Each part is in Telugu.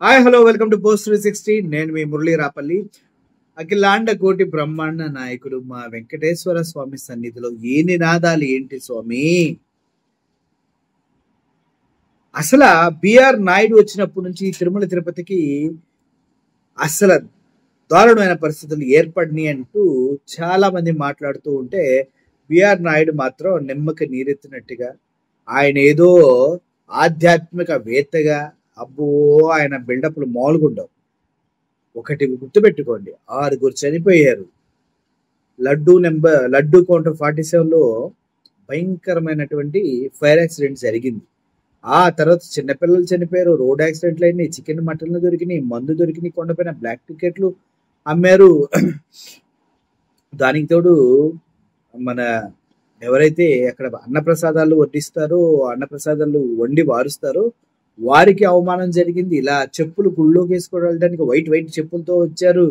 Hi hello welcome to post 360. నేను మీ మురళీ రాపల్లి. అఖిలాండ కోటి బ్రహ్మాండ నాయకుడు మా వెంకటేశ్వర స్వామి సన్నిధిలో ఏ నినాదాలు ఏంటి స్వామి? అసలు బిఆర్ నాయుడు వచ్చినప్పటి నుంచి తిరుమల తిరుపతికి అసలు దారుణమైన పరిస్థితులు ఏర్పడినాయి అంటూ చాలా మంది మాట్లాడుతూ ఉంటే, బిఆర్ నాయుడు మాత్రం నిమ్మకి నీరెత్తినట్టుగా ఆయన ఏదో ఆధ్యాత్మిక వేత్తగా అబ్బో ఆయన బిల్డప్లు మామూలుగుండవు. ఒకటి గుర్తుపెట్టుకోండి, 6 చనిపోయారు. లడ్డూ కౌంటర్ 47లో భయంకరమైనటువంటి ఫైర్ యాక్సిడెంట్ జరిగింది. ఆ తర్వాత చిన్నపిల్లలు చనిపోయారు, రోడ్ యాక్సిడెంట్లు అయినాయి, చికెన్ మటన్లు దొరికినాయి, మందు దొరికినాయి, కొండపైన బ్లాక్ టికెట్లు అమ్మారు. దానికి తోడు మన ఎవరైతే అక్కడ అన్నప్రసాదాలు వడ్డిస్తారో, అన్నప్రసాదాలు వండి వారుస్తారో వారికి అవమానం జరిగింది. ఇలా చెప్పులు గుళ్ళోకి వేసుకోవడానికి వైట్ చెప్పులతో వచ్చారు.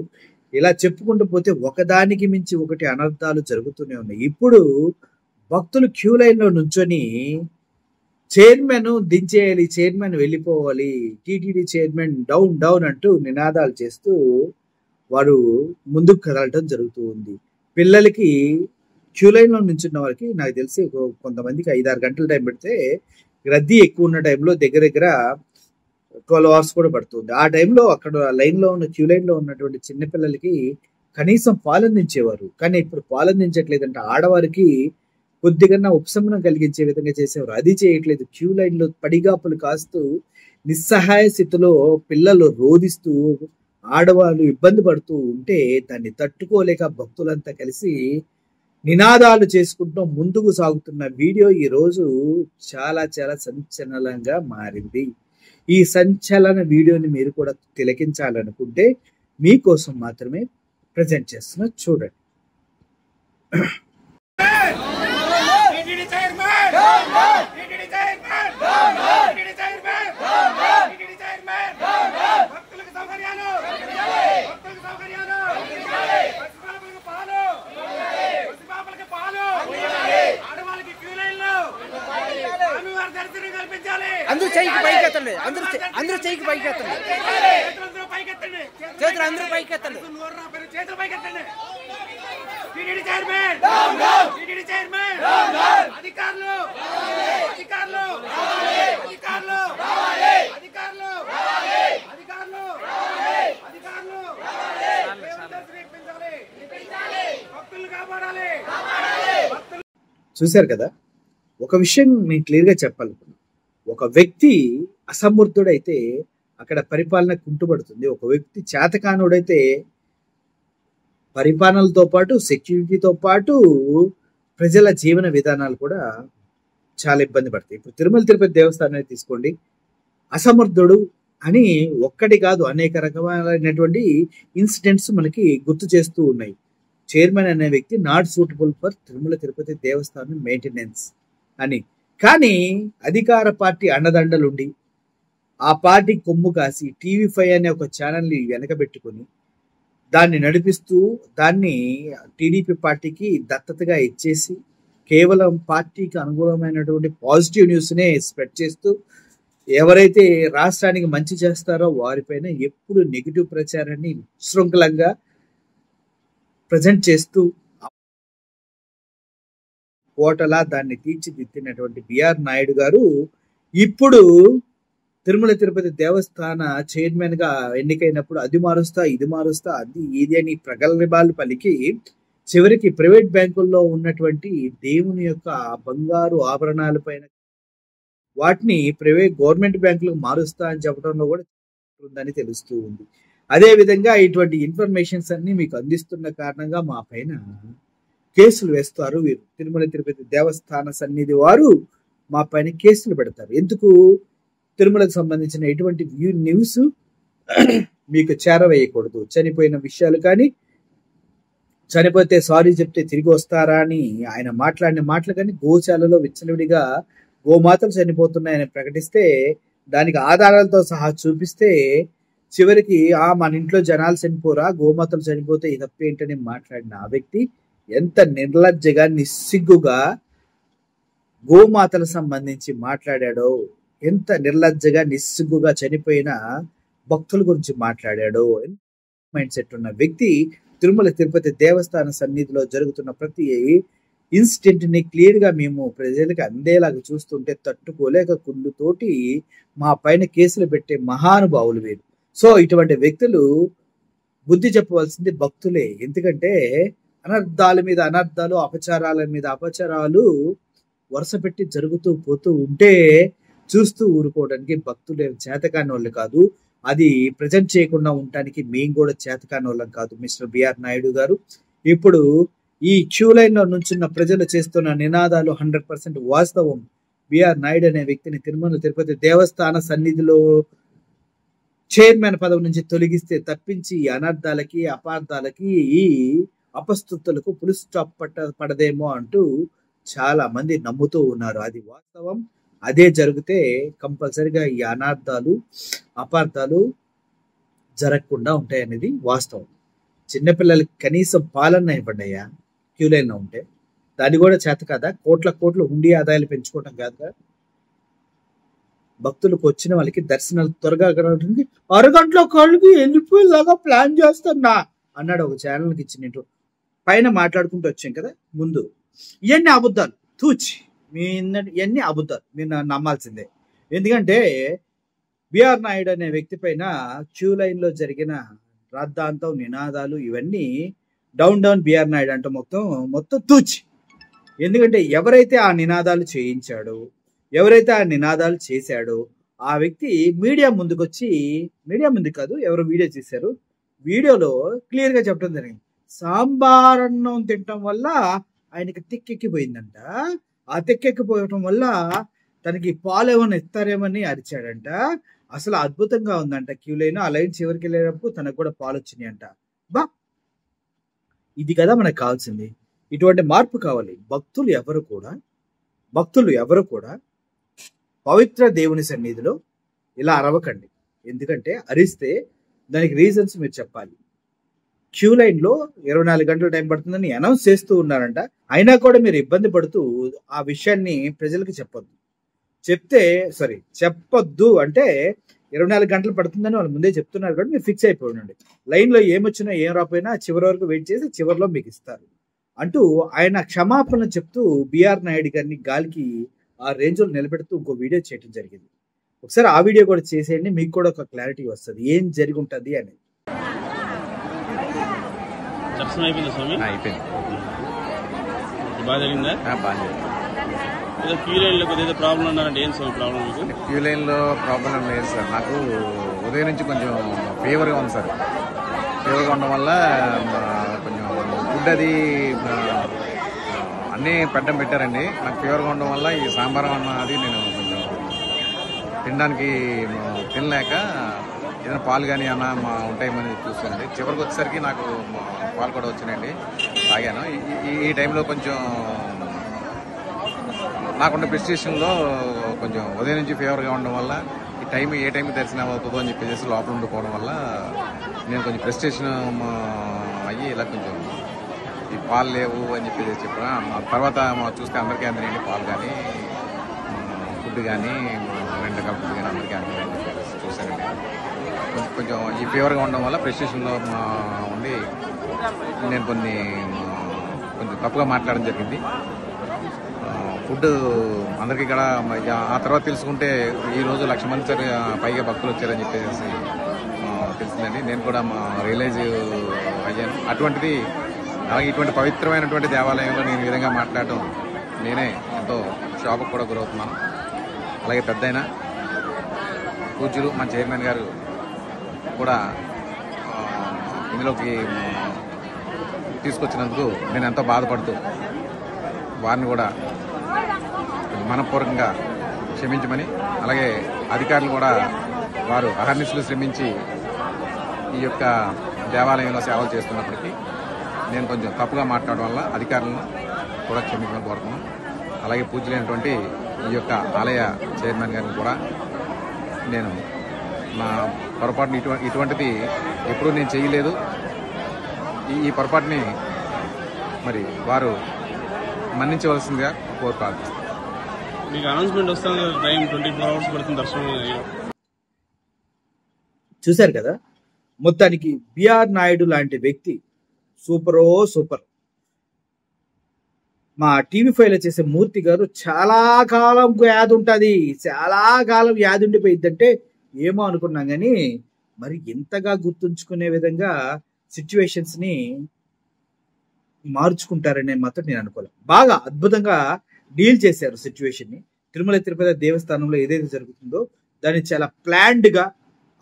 ఇలా చెప్పుకుంటూ పోతే ఒకదానికి మించి ఒకటి అనర్థాలు జరుగుతూనే ఉన్నాయి. ఇప్పుడు భక్తులు క్యూ లైన్ లో నుంచొని చైర్మన్ దించేయాలి, చైర్మన్ వెళ్ళిపోవాలి, టీటీడీ చైర్మన్ డౌన్ డౌన్ అంటూ నినాదాలు చేస్తూ వారు ముందుకు కదలటం జరుగుతూ ఉంది. పిల్లలకి క్యూ లైన్ లో నుంచున్న వారికి నాకు తెలిసి కొంతమందికి 5-6 గంటల టైం పెడితే, రద్దీ ఎక్కువ ఉన్న టైంలో దగ్గర 12 hours కూడా పడుతుంది. ఆ టైంలో అక్కడ లైన్ లో ఉన్న క్యూ లైన్ లో ఉన్నటువంటి చిన్నపిల్లలకి కనీసం పాలందించేవారు. కానీ ఇప్పుడు పాలందించట్లేదంటే ఆడవారికి కొద్దిగా ఉపశమనం కలిగించే విధంగా చేసేవారు. అది చేయట్లేదు. క్యూ లైన్ లో పడిగాపులు కాస్తూ నిస్సహాయ స్థితిలో పిల్లలు రోధిస్తూ ఆడవాళ్ళు ఇబ్బంది పడుతూ ఉంటే దాన్ని తట్టుకోలేక భక్తులంతా కలిసి నినాదాలు చేసుకుంటూ ముందుకు సాగుతున్న వీడియో ఈ రోజు చాలా చాలా సంచలనంగా మారింది. ఈ సంచలన వీడియోని మీరు కూడా తిలకించాలనుకుంటే మీకోసం మాత్రమే ప్రజెంట్ చేస్తున్నా, చూడండి. అందరూ చెయ్యికి పైకెత్తండి, అందరూ చెయ్యికి పైకెత్తండి, చేతులు అందరూ పైకెత్తండి. చూశారు కదా, ఒక విషయం నేను క్లియర్ గా చెప్పాలనుకున్నాను. ఒక వ్యక్తి అసమర్థుడైతే అక్కడ పరిపాలన కుంటుపడుతుంది. ఒక వ్యక్తి చేతకానుడైతే పరిపాలనలతో పాటు సెక్యూరిటీతో పాటు ప్రజల జీవన విధానాలు కూడా చాలా ఇబ్బంది పడతాయి. ఇప్పుడు తిరుమల తిరుపతి దేవస్థానాన్ని తీసుకోండి. అసమర్థుడు అని ఒక్కటి కాదు, అనేక రకమైనటువంటి ఇన్సిడెంట్స్ మనకి గుర్తు చేస్తూ ఉన్నాయి. చైర్మన్ అనే వ్యక్తి not suitable for Tirumala Tirupati Devasthanam maintenance అని. కానీ అధికార పార్టీ అండదండలుండి ఆ పార్టీ కొమ్ము కాసి TV5 అనే ఒక ఛానల్ని వెనకబెట్టుకుని దాన్ని నడిపిస్తూ దాన్ని టీడీపీ పార్టీకి దత్తతగా ఇచ్చేసి కేవలం పార్టీకి అనుకూలమైనటువంటి పాజిటివ్ న్యూస్నే స్ప్రెడ్ చేస్తూ ఎవరైతే రాష్ట్రానికి మంచి చేస్తారో వారిపైన ఎప్పుడు నెగిటివ్ ప్రచారాన్ని శృంఖలంగా ప్రజెంట్ చేస్తూ కోటలా దాన్ని తీర్చిదిద్దినటువంటి బిఆర్ నాయుడు గారు ఇప్పుడు తిరుమల తిరుపతి దేవస్థాన చైర్మన్ గా ఎన్నికైనప్పుడు అది మారుస్తా, ఇది మారుస్తా, అది ఇది అని ప్రగల్భాలు పలికి చివరికి ప్రైవేట్ బ్యాంకుల్లో ఉన్నటువంటి దేవుని యొక్క బంగారు ఆభరణాల పైన వాటిని గవర్నమెంట్ బ్యాంకులకు మారుస్తా అని చెప్పడంలో కూడా ఉందని తెలుస్తూ ఉంది. అదే విధంగా ఇటువంటి ఇన్ఫర్మేషన్స్ అన్ని మీకు అందిస్తున్న కారణంగా మా పైన కేసులు వేస్తారు. వీరు తిరుమల తిరుపతి దేవస్థాన సన్నిధి వారు మా పైన కేసులు పెడతారు. ఎందుకు? తిరుమలకు సంబంధించిన ఎటువంటి న్యూస్ మీకు చేరవేయకూడదు. చనిపోయిన విషయాలు కానీ, చనిపోతే సారీ చెప్తే తిరిగి వస్తారా అని ఆయన మాట్లాడిన మాటలు కానీ, గోశాలలో విచ్చలవిడిగా గోమాతలు చనిపోతున్నాయని ప్రకటిస్తే దానికి ఆధారాలతో సహా చూపిస్తే చివరికి మన ఇంట్లో జనాలు చనిపోరా, గోమాతలు చనిపోతే ఈ తప్పేంటని మాట్లాడిన ఆ వ్యక్తి ఎంత నిర్లజ్జగా నిస్సిగ్గుగా గోమాతలకు సంబంధించి మాట్లాడాడో, ఎంత నిర్లజ్జగా నిస్సిగ్గుగా చనిపోయిన భక్తుల గురించి మాట్లాడాడో, మైండ్ సెట్ ఉన్న వ్యక్తి తిరుమల తిరుపతి దేవస్థాన సన్నిధిలో జరుగుతున్న ప్రతి ఇన్సిడెంట్ ని క్లియర్ గా మేము ప్రజలకు అందేలాగా చూస్తుంటే తట్టుకోలేక కుళ్ళుతోటి మా పైన కేసులు పెట్టే మహానుభావులు వీరు. సో ఇటువంటి వ్యక్తులు బుద్ధి చెప్పవలసింది భక్తులే. ఎందుకంటే అనర్థాల మీద అనర్థాలు, అపచారాల మీద అపచారాలు వరుస పెట్టి జరుగుతూ పోతూ ఉంటే చూస్తూ ఊరుకోవడానికి భక్తులు చేతకాని వాళ్ళు కాదు. అది ప్రజెంట్ చేయకుండా ఉండటానికి మేము కూడా చేతకాని వాళ్ళం కాదు. మిస్టర్ బిఆర్ నాయుడు గారు, ఇప్పుడు ఈ క్యూ లైన్ లో నుంచున్న ప్రజలు చేస్తున్న నినాదాలు 100% వాస్తవం. బిఆర్ నాయుడు అనే వ్యక్తిని తిరుమల తిరుపతి దేవస్థాన సన్నిధిలో చైర్మన్ పదవి నుంచి తొలగిస్తే తప్పించి ఈ అనర్థాలకి, అపార్థాలకి, ఈ అపస్తుతులకు పులి స్టాప్ పడదేమో అంటూ చాలా మంది నమ్ముతూ ఉన్నారు. అది వాస్తవం. అదే జరిగితే కంపల్సరిగా ఈ అనార్థాలు, అపార్థాలు జరగకుండా ఉంటాయనేది వాస్తవం. చిన్నపిల్లలకి కనీసం పాలన ఇవ్వండియా క్యూ లైన్ లో ఉంటే. దాన్ని కూడా చేత కదా, కోట్ల హుండీ ఆదాయాలు పెంచుకోవటం కాదుగా. భక్తులకు వచ్చిన వాళ్ళకి దర్శనాలు త్వరగా కలగడానికి అరగంటలో కలిపి వెళ్ళిపోయేలాగా ప్లాన్ చేస్తున్నా అన్నాడు ఒక ఛానల్కి ఇచ్చినట్టు. పైన మాట్లాడుకుంటూ వచ్చాం కదా ముందు. ఇవన్నీ అబద్ధాలు, తూచి ఇవన్నీ అబద్ధాలు, మీరు నమ్మాల్సిందే. ఎందుకంటే బిఆర్ నాయుడు అనే వ్యక్తి పైన క్యూ లైన్ లో జరిగిన రాద్ధాంతం, నినాదాలు ఇవన్నీ డౌన్ బిఆర్ నాయుడు అంటే మొత్తం తూచి. ఎందుకంటే ఎవరైతే ఆ నినాదాలు చేయించాడో, ఎవరైతే ఆ నినాదాలు చేశాడో ఆ వ్యక్తి మీడియా ముందుకొచ్చి, మీడియా ముందు కాదు, ఎవరు వీడియో చేశారు, వీడియోలో క్లియర్ గా చెప్పడం జరిగింది. సాంబార్ అన్నం తినటం వల్ల ఆయనకి తెక్కెక్కిపోయిందంట. ఆ తెక్కెక్కిపోవటం వల్ల తనకి పాలు ఏమైనా ఇస్తారేమని అరిచాడంట. అసలు అద్భుతంగా ఉందంట క్యూ లైన్. ఆ లైన్ చివరికి వెళ్ళేటప్పుడు తనకు కూడా పాలు వచ్చినాయి అంట. బా, ఇది కదా మనకు కావాల్సింది. ఇటువంటి మార్పు కావాలి. భక్తులు ఎవరు కూడా పవిత్ర దేవుని సన్నిధిలో ఇలా అరవకండి. ఎందుకంటే అరిస్తే దానికి రీజన్స్ మీరు చెప్పాలి. క్యూ లైన్ లో 24 గంటలు టైం పడుతుందని అనౌన్స్ చేస్తూ ఉన్నారంట. అయినా కూడా మీరు ఇబ్బంది పడుతూ ఆ విషయాన్ని ప్రజలకు చెప్పొద్దు అంటే 24 గంటలు పడుతుందని వాళ్ళు ముందే చెప్తున్నారు కాబట్టి మీరు ఫిక్స్ అయిపోయి ఉండండి. లైన్ లో ఏమొచ్చినా ఏం రాపోయినా చివరి వరకు వెయిట్ చేసి చివరిలో మీకు ఇస్తారు అంటూ ఆయన క్షమాపణ చెప్తూ బిఆర్ నాయుడు గారిని గాలికి ఆ రేంజ్ లో నిలబెడుతూ ఇంకో వీడియో చేయడం జరిగింది. ఒకసారి ఆ వీడియో కూడా చేసేయండి, మీకు కూడా ఒక క్లారిటీ వస్తుంది ఏం జరిగి ఉంటుంది అనేది. దర్శనం అయిపోయిందా స్వామి? అయిపోయింది. బాగా జరిగిందా? బాగా ఏదో క్యూ లైన్లో కొద్దిగా ప్రాబ్లం ఉన్నారంటే ఏం స్వామి ప్రాబ్లం మీకు? క్యూ లైన్లో ప్రాబ్లం లేదు సార్. నాకు ఉదయం నుంచి కొంచెం ఫీవర్గా ఉంది సార్. ఫీవర్గా ఉండడం వల్ల కొంచెం ఫుడ్ అది అన్నీ పెట్టారండి. నాకు ఫీవర్గా ఉండడం వల్ల ఈ సాంబార్ అన్న అది నేను కొంచెం తినడానికి తినలేక ఏదైనా పాలు కానీ అన్న ఉంటాయేమని చూస్తానండి. చివరికి వచ్చేసరికి నాకు పాలు కూడా వచ్చినాయండి, తాగాను. ఈ టైంలో కొంచెం నాకున్న ప్రెస్టేషన్లో కొంచెం ఉదయం నుంచి ఫీవర్గా ఉండడం వల్ల ఏ టైంకి దర్శనం అవుతుందో అని చెప్పేసి లోపల ఉండిపోవడం వల్ల నేను కొంచెం ప్రెస్టేషన్ అయ్యి ఇలా కొంచెం ఈ పాలు లేవు అని చెప్పేసి చెప్పాను. తర్వాత చూస్తే అందరికీ అందినండి పాలు కానీ ఫుడ్ కానీ 2 రకాల ఫుడ్ కానీ అందరికీ అందినండి చెప్పేసి చూశానండి. కొంచెం ఈ ఫీవర్గా ఉండడం వల్ల ప్రెస్టేషన్లో ఉండి నేను కొంచెం తప్పుగా మాట్లాడడం జరిగింది. ఫుడ్ అందరికీ ఇక్కడ ఆ తర్వాత తెలుసుకుంటే ఈరోజు 1,00,000 మంది పైగా భక్తులు వచ్చారని చెప్పేసి తెలిసిందండి. నేను కూడా రియలైజ్ అయ్యాను. అటువంటిది అలాగే ఇటువంటి పవిత్రమైనటువంటి దేవాలయంలో నేను ఈ విధంగా మాట్లాడటం నేనే ఎంతో షాప్కి కూడా గురవుతున్నాను. అలాగే పెద్దయిన పూజ్యులు మా చైర్మన్ గారు కూడా ఇందులోకి తీసుకొచ్చినందుకు నేను ఎంతో బాధపడుతూ వారిని కూడా మనపూర్వకంగా క్షమించమని, అలాగే అధికారులు కూడా వారు అహర్నిశలు శ్రమించి ఈ యొక్క దేవాలయంలో సేవలు చేస్తున్నప్పటికీ నేను కొంచెం తప్పుగా మాట్లాడడం వల్ల అధికారులను కూడా క్షమించమని కోరుతున్నాను. అలాగే పూజ్యులైనటువంటి ఈ యొక్క ఆలయ చైర్మన్ గారిని కూడా నేను నా పొరపాటుని ఇటువంటిది ఎప్పుడూ నేను చేయలేదు. ఈ పొరపాటుని మరి వారు మన్నించవలసిందిగా కోరుతాను. మీకు అనౌన్స్మెంట్ వస్తుంది, టైం 24 hours పడుతుంది దర్శనం. చూశారు కదా. మొత్తానికి బిఆర్ నాయుడు లాంటి వ్యక్తి సూపర్. మా TV5 లో చేసే మూర్తి గారు చాలా కాలం వ్యాధి ఉంటుంది, చాలా కాలం వ్యాధి ఉండిపోయిద్దంటే ఏమో అనుకున్నాం, కానీ మరి ఎంతగా గుర్తుంచుకునే విధంగా సిచ్యువేషన్స్ ని మార్చుకుంటారనే మాత్రం నేను అనుకోలేదు. బాగా అద్భుతంగా డీల్ చేశారు సిచ్యువేషన్ ని. తిరుమల తిరుపతి దేవస్థానంలో ఏదైతే జరుగుతుందో దాన్ని చాలా ప్లాన్డ్ గా,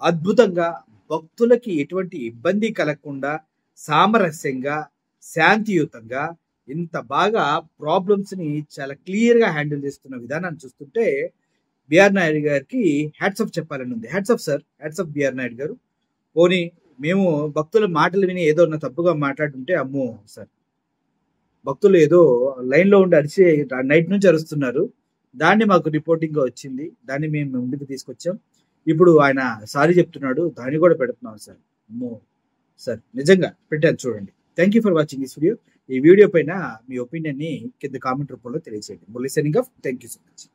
అద్భుతంగా, భక్తులకి ఎటువంటి ఇబ్బంది కలగకుండా, సామరస్యంగా, శాంతియుతంగా, ఇంత బాగా ప్రాబ్లమ్స్ ని చాలా క్లియర్ గా హ్యాండిల్ చేస్తున్న విధానాన్ని చూస్తుంటే బిఆర్ నాయుడు గారికి హ్యాట్స్ ఆఫ్ చెప్పాలని ఉంది. Hats off sir, hats off BR Naidu గారు. పోనీ మేము భక్తుల మాటలు విని ఏదో తప్పుగా మాట్లాడుతుంటే అమ్మో సార్, భక్తులు ఏదో లైన్ లో ఉండి అరిచి నైట్ నుంచి అరుస్తున్నారు, దాన్ని మాకు రిపోర్టింగ్ గా వచ్చింది, దాన్ని మేము ముందుకు తీసుకొచ్చాం. ఇప్పుడు ఆయన సారీ చెప్తున్నాడు, దాన్ని కూడా పెడుతున్నాం సార్. అమ్మో సార్, నిజంగా పెట్టాను చూడండి. Thank you for watching this video. ఈ వీడియో పైన మీ ఒపీనియన్ ని కింద కామెంట్ రూపంలో తెలియజేయండి. Listening of, thank you so much.